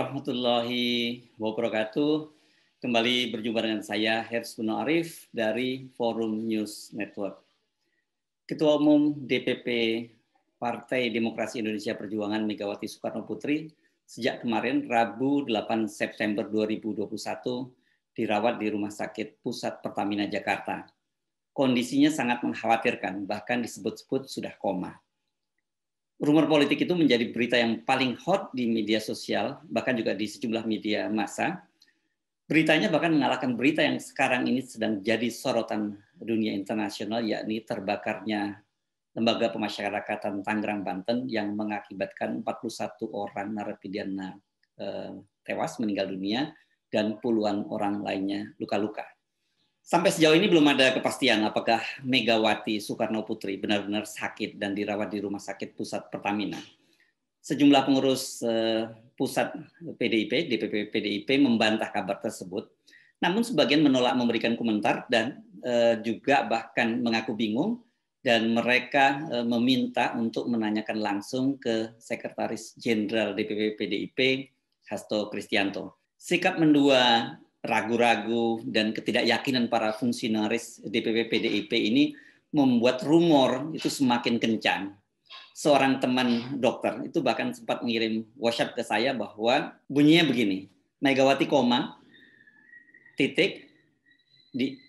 warahmatullahi wabarakatuh. Kembali berjumpa dengan saya, Herzl Guno Arif dari Forum News Network. Ketua Umum DPP Partai Demokrasi Indonesia Perjuangan Megawati Soekarno Putri sejak kemarin Rabu 8 September 2021 dirawat di Rumah Sakit Pusat Pertamina Jakarta. Kondisinya sangat mengkhawatirkan, bahkan disebut-sebut sudah koma. Rumor politik itu menjadi berita yang paling hot di media sosial, bahkan juga di sejumlah media massa. Beritanya bahkan mengalahkan berita yang sekarang ini sedang jadi sorotan dunia internasional, yakni terbakarnya Lembaga Pemasyarakatan Tangerang, Banten yang mengakibatkan 41 orang narapidana tewas meninggal dunia dan puluhan orang lainnya luka-luka. Sampai sejauh ini belum ada kepastian apakah Megawati Soekarno Putri benar-benar sakit dan dirawat di Rumah Sakit Pusat Pertamina. Sejumlah pengurus pusat PDIP, DPP PDIP membantah kabar tersebut, namun sebagian menolak memberikan komentar dan juga bahkan mengaku bingung dan mereka meminta untuk menanyakan langsung ke Sekretaris Jenderal DPP PDIP, Hasto Kristianto. Sikap mendua, ragu-ragu dan ketidakyakinan para fungsionaris DPP PDIP ini membuat rumor itu semakin kencang. Seorang teman dokter itu bahkan sempat mengirim WhatsApp ke saya bahwa bunyinya begini, Megawati koma, titik, di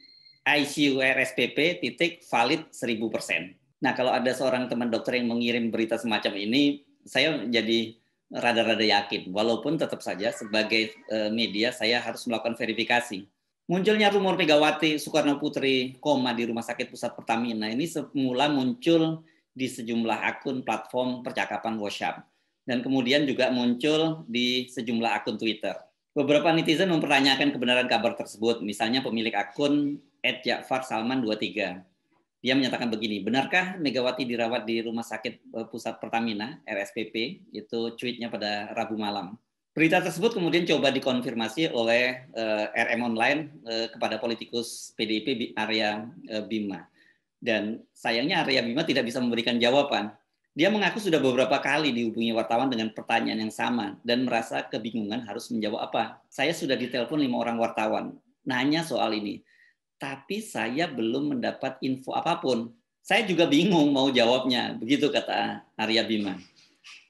ICU RSPP, titik, valid 1000%. Nah, kalau ada seorang teman dokter yang mengirim berita semacam ini, saya jadi rada-rada yakin, walaupun tetap saja sebagai media saya harus melakukan verifikasi. Munculnya rumor Megawati Soekarno Putri koma di Rumah Sakit Pusat Pertamina ini semula muncul di sejumlah akun platform percakapan WhatsApp dan kemudian juga muncul di sejumlah akun Twitter. Beberapa netizen mempertanyakan kebenaran kabar tersebut, misalnya pemilik akun @jakfarsalman23. Dia menyatakan begini, benarkah Megawati dirawat di Rumah Sakit Pusat Pertamina, RSPP, itu tweetnya pada Rabu malam. Berita tersebut kemudian coba dikonfirmasi oleh RM Online kepada politikus PDIP Arya Bima. Dan sayangnya Arya Bima tidak bisa memberikan jawaban. Dia mengaku sudah beberapa kali dihubungi wartawan dengan pertanyaan yang sama dan merasa kebingungan harus menjawab apa. Saya sudah ditelepon 5 orang wartawan, nanya soal ini. Tapi saya belum mendapat info apapun. Saya juga bingung mau jawabnya, begitu kata Arya Bima.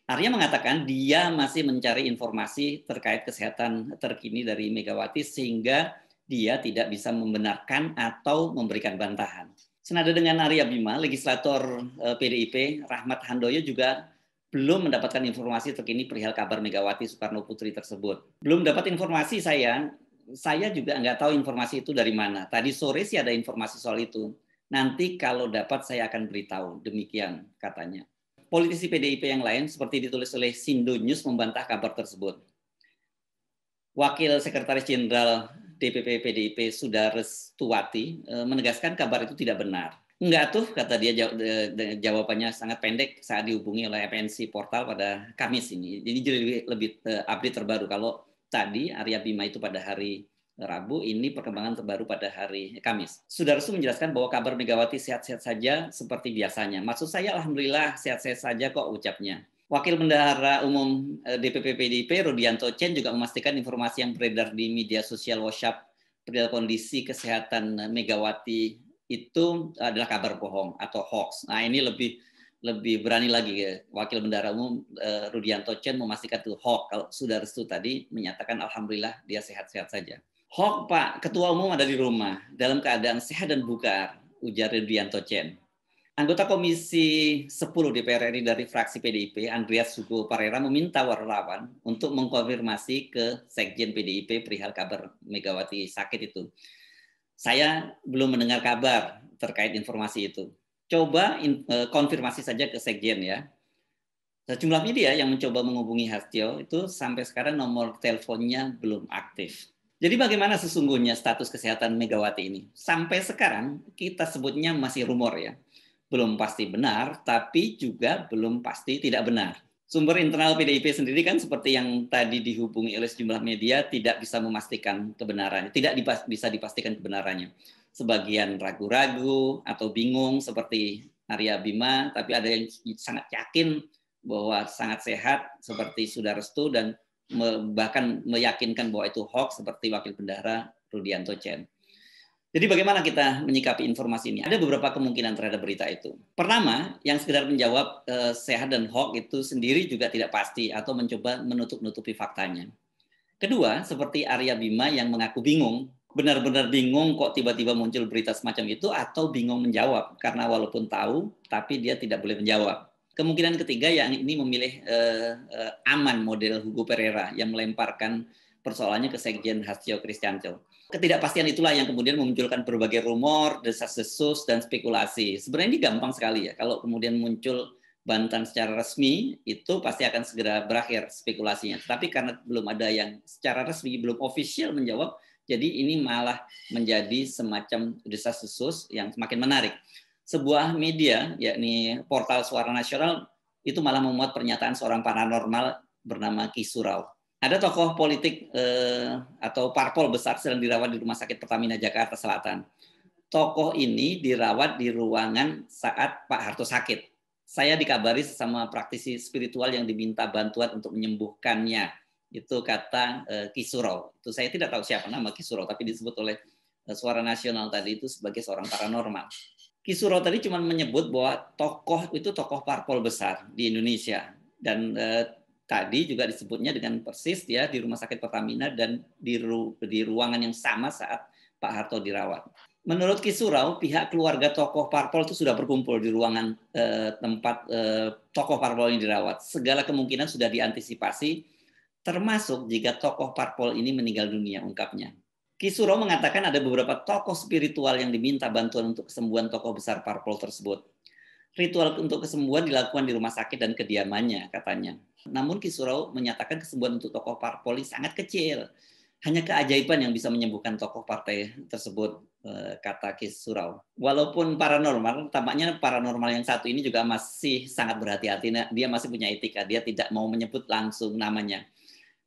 Arya mengatakan dia masih mencari informasi terkait kesehatan terkini dari Megawati sehingga dia tidak bisa membenarkan atau memberikan bantahan. Senada dengan Arya Bima, legislator PDIP Rahmat Handoyo juga belum mendapatkan informasi terkini perihal kabar Megawati Soekarno Putri tersebut. Belum dapat informasi saya juga nggak tahu informasi itu dari mana. Tadi sore sih ada informasi soal itu. Nanti kalau dapat saya akan beritahu. Demikian katanya. Politisi PDIP yang lain seperti ditulis oleh Sindo News membantah kabar tersebut. Wakil Sekretaris Jenderal DPP PDIP Sudarestuwati menegaskan kabar itu tidak benar. Enggak tuh, kata dia, jawabannya sangat pendek saat dihubungi oleh FNC Portal pada Kamis ini. Jadi lebih update terbaru. Kalau tadi Arya Bima itu pada hari Rabu, ini perkembangan terbaru pada hari Kamis. Sudarso menjelaskan bahwa kabar Megawati sehat-sehat saja seperti biasanya. Maksud saya alhamdulillah sehat-sehat saja kok, ucapnya. Wakil Bendahara Umum DPP PDIP Rudianto Chen juga memastikan informasi yang beredar di media sosial WhatsApp perihal kondisi kesehatan Megawati itu adalah kabar bohong atau hoax. Nah, ini lebih berani lagi ya. Wakil Bendahara Umum Rudianto Chen memastikan itu hoax. Kalau Sudarso tadi menyatakan alhamdulillah dia sehat-sehat saja. Hoax, Pak, Ketua Umum ada di rumah dalam keadaan sehat dan bugar, ujar Rudianto Chen. Anggota Komisi 10 DPR RI dari fraksi PDIP, Andreas Hugo Parera, meminta wartawan untuk mengkonfirmasi ke Sekjen PDIP perihal kabar Megawati sakit itu. Saya belum mendengar kabar terkait informasi itu. Coba konfirmasi saja ke Sekjen ya. Sejumlah media yang mencoba menghubungi Hastio itu sampai sekarang nomor teleponnya belum aktif. Jadi bagaimana sesungguhnya status kesehatan Megawati ini? Sampai sekarang kita sebutnya masih rumor ya. Belum pasti benar, tapi juga belum pasti tidak benar. Sumber internal PDIP sendiri kan seperti yang tadi dihubungi oleh sejumlah media tidak bisa memastikan kebenarannya, tidak bisa dipastikan kebenarannya. Sebagian ragu-ragu atau bingung seperti Arya Bima, tapi ada yang sangat yakin bahwa sangat sehat seperti Sudarestu dan bahkan meyakinkan bahwa itu hoax seperti Wakil Bendahara Rudianto Chen. Jadi bagaimana kita menyikapi informasi ini? Ada beberapa kemungkinan terhadap berita itu. Pertama, yang sekedar menjawab sehat dan hoax itu sendiri juga tidak pasti atau mencoba menutup-nutupi faktanya. Kedua, seperti Arya Bima yang mengaku bingung, benar-benar bingung kok tiba-tiba muncul berita semacam itu atau bingung menjawab karena walaupun tahu tapi dia tidak boleh menjawab. Kemungkinan ketiga yang ini memilih aman model Hugo Pereira yang melemparkan persoalannya ke Sekjen Hastio Kristianto. Ketidakpastian itulah yang kemudian memunculkan berbagai rumor, desas-desus, dan spekulasi. Sebenarnya ini gampang sekali ya. Kalau kemudian muncul bantahan secara resmi, itu pasti akan segera berakhir spekulasinya. Tapi karena belum ada yang secara resmi, belum official menjawab, jadi ini malah menjadi semacam desas-desus yang semakin menarik. Sebuah media, yakni Portal Suara Nasional, itu malah memuat pernyataan seorang paranormal bernama Ki Surau. Ada tokoh politik atau parpol besar sedang dirawat di Rumah Sakit Pertamina Jakarta Selatan. Tokoh ini dirawat di ruangan saat Pak Harto sakit. Saya dikabari sesama praktisi spiritual yang diminta bantuan untuk menyembuhkannya. Itu kata Ki Surau. Itu saya tidak tahu siapa nama Ki Surau, tapi disebut oleh Suara Nasional tadi itu sebagai seorang paranormal. Ki Surau tadi cuma menyebut bahwa tokoh itu tokoh parpol besar di Indonesia. Dan tadi juga disebutnya dengan persis dia di Rumah Sakit Pertamina dan di ruangan yang sama saat Pak Harto dirawat. Menurut Ki Surau, pihak keluarga tokoh parpol itu sudah berkumpul di ruangan tempat tokoh parpol ini dirawat. Segala kemungkinan sudah diantisipasi, termasuk jika tokoh parpol ini meninggal dunia, ungkapnya. Ki Surau mengatakan ada beberapa tokoh spiritual yang diminta bantuan untuk kesembuhan tokoh besar parpol tersebut. Ritual untuk kesembuhan dilakukan di rumah sakit dan kediamannya, katanya. Namun Ki Surau menyatakan kesembuhan untuk tokoh parpol sangat kecil. Hanya keajaiban yang bisa menyembuhkan tokoh partai tersebut, kata Ki Surau. Walaupun paranormal, tampaknya paranormal yang satu ini juga masih sangat berhati-hati. Dia masih punya etika, dia tidak mau menyebut langsung namanya.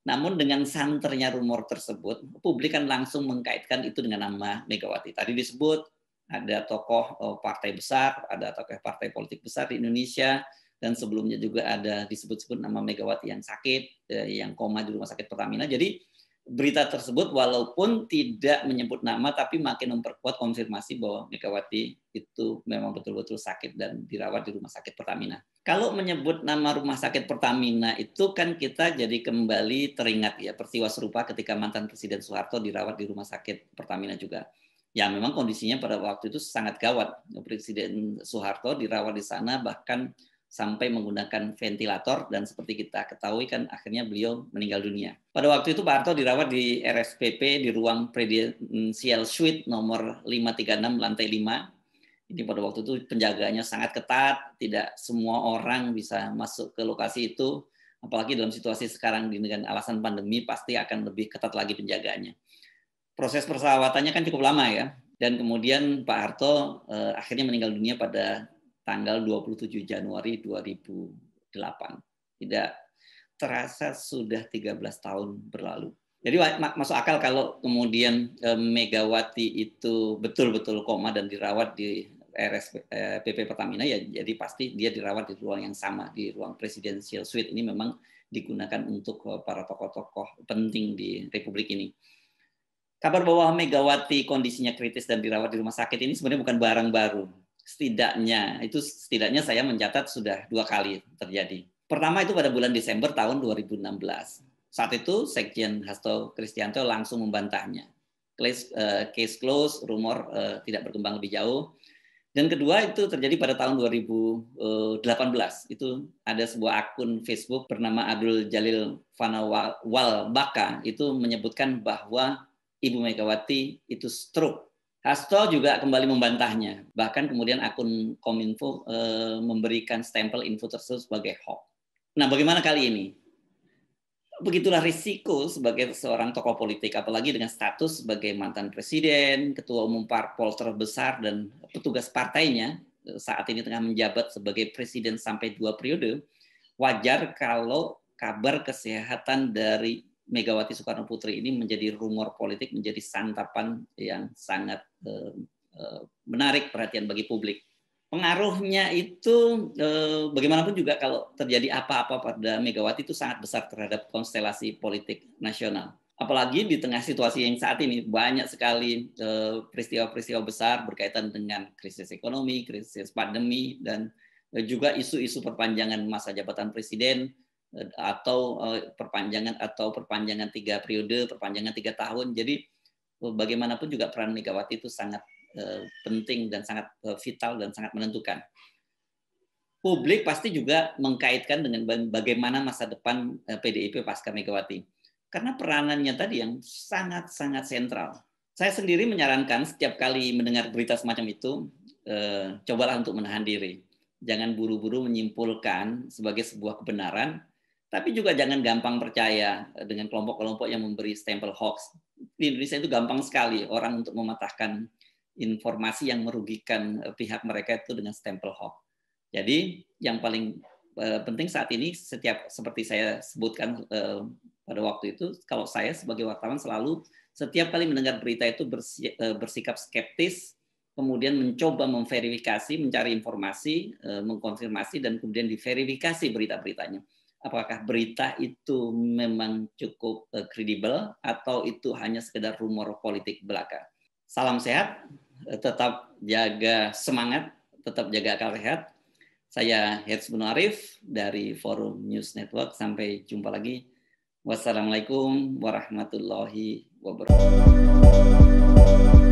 Namun dengan santernya rumor tersebut, publik kan langsung mengkaitkan itu dengan nama Megawati. Tadi disebut ada tokoh partai besar, ada tokoh partai politik besar di Indonesia, dan sebelumnya juga ada disebut-sebut nama Megawati yang sakit, yang koma di Rumah Sakit Pertamina. Jadi berita tersebut walaupun tidak menyebut nama, tapi makin memperkuat konfirmasi bahwa Megawati itu memang betul-betul sakit dan dirawat di Rumah Sakit Pertamina. Kalau menyebut nama Rumah Sakit Pertamina itu kan kita jadi kembali teringat ya peristiwa serupa ketika mantan Presiden Soeharto dirawat di Rumah Sakit Pertamina juga. Ya memang kondisinya pada waktu itu sangat gawat. Presiden Soeharto dirawat di sana bahkan sampai menggunakan ventilator dan seperti kita ketahui kan akhirnya beliau meninggal dunia. Pada waktu itu Pak Harto dirawat di RSPP di ruang Presidential Suite nomor 536 lantai 5. Ini pada waktu itu penjagaannya sangat ketat, tidak semua orang bisa masuk ke lokasi itu, apalagi dalam situasi sekarang dengan alasan pandemi pasti akan lebih ketat lagi penjagaannya. Proses perawatannya kan cukup lama ya, dan kemudian Pak Harto akhirnya meninggal dunia pada tanggal 27 Januari 2008. Tidak terasa sudah 13 tahun berlalu. Jadi masuk akal kalau kemudian Megawati itu betul-betul koma dan dirawat di RSPP Pertamina, ya jadi pasti dia dirawat di ruang yang sama, di ruang Presidential Suite. Ini memang digunakan untuk para tokoh-tokoh penting di Republik ini. Kabar bahwa Megawati kondisinya kritis dan dirawat di rumah sakit ini sebenarnya bukan barang baru. Setidaknya saya mencatat sudah 2 kali terjadi. Pertama itu pada bulan Desember tahun 2016. Saat itu Sekjen Hasto Kristianto langsung membantahnya. Case close, rumor tidak berkembang lebih jauh. Dan kedua itu terjadi pada tahun 2018. Itu ada sebuah akun Facebook bernama Abdul Jalil Fanawal Baka itu menyebutkan bahwa Ibu Megawati itu stroke. Hasto juga kembali membantahnya. Bahkan kemudian akun Kominfo memberikan stempel info tersebut sebagai hoax. Nah, bagaimana kali ini? Begitulah risiko sebagai seorang tokoh politik, apalagi dengan status sebagai mantan presiden, ketua umum parpol terbesar, dan petugas partainya saat ini tengah menjabat sebagai presiden sampai 2 periode. Wajar kalau kabar kesehatan dari Megawati Soekarno Putri ini menjadi rumor politik, menjadi santapan yang sangat menarik perhatian bagi publik. Pengaruhnya itu bagaimanapun juga kalau terjadi apa-apa pada Megawati itu sangat besar terhadap konstelasi politik nasional. Apalagi di tengah situasi yang saat ini banyak sekali peristiwa-peristiwa besar berkaitan dengan krisis ekonomi, krisis pandemi, dan juga isu-isu perpanjangan masa jabatan presiden atau perpanjangan 3 periode, perpanjangan 3 tahun. Jadi bagaimanapun juga peran Megawati itu sangat penting dan sangat vital dan sangat menentukan. Publik pasti juga mengkaitkan dengan bagaimana masa depan PDIP pasca Megawati. Karena peranannya tadi yang sangat-sangat sentral. Saya sendiri menyarankan setiap kali mendengar berita semacam itu, cobalah untuk menahan diri. Jangan buru-buru menyimpulkan sebagai sebuah kebenaran, tapi juga jangan gampang percaya dengan kelompok-kelompok yang memberi stempel hoax. Di Indonesia itu gampang sekali orang untuk mematahkan informasi yang merugikan pihak mereka itu dengan stempel hoax. Jadi yang paling penting saat ini, seperti saya sebutkan pada waktu itu, kalau saya sebagai wartawan selalu setiap kali mendengar berita itu bersikap skeptis, kemudian mencoba memverifikasi, mencari informasi, mengkonfirmasi, dan kemudian diverifikasi berita-beritanya. Apakah berita itu memang cukup kredibel atau itu hanya sekedar rumor politik belaka. Salam sehat, tetap jaga semangat, tetap jaga akal sehat. Saya Herz Buno Arif dari Forum News Network. Sampai jumpa lagi. Wassalamualaikum warahmatullahi wabarakatuh.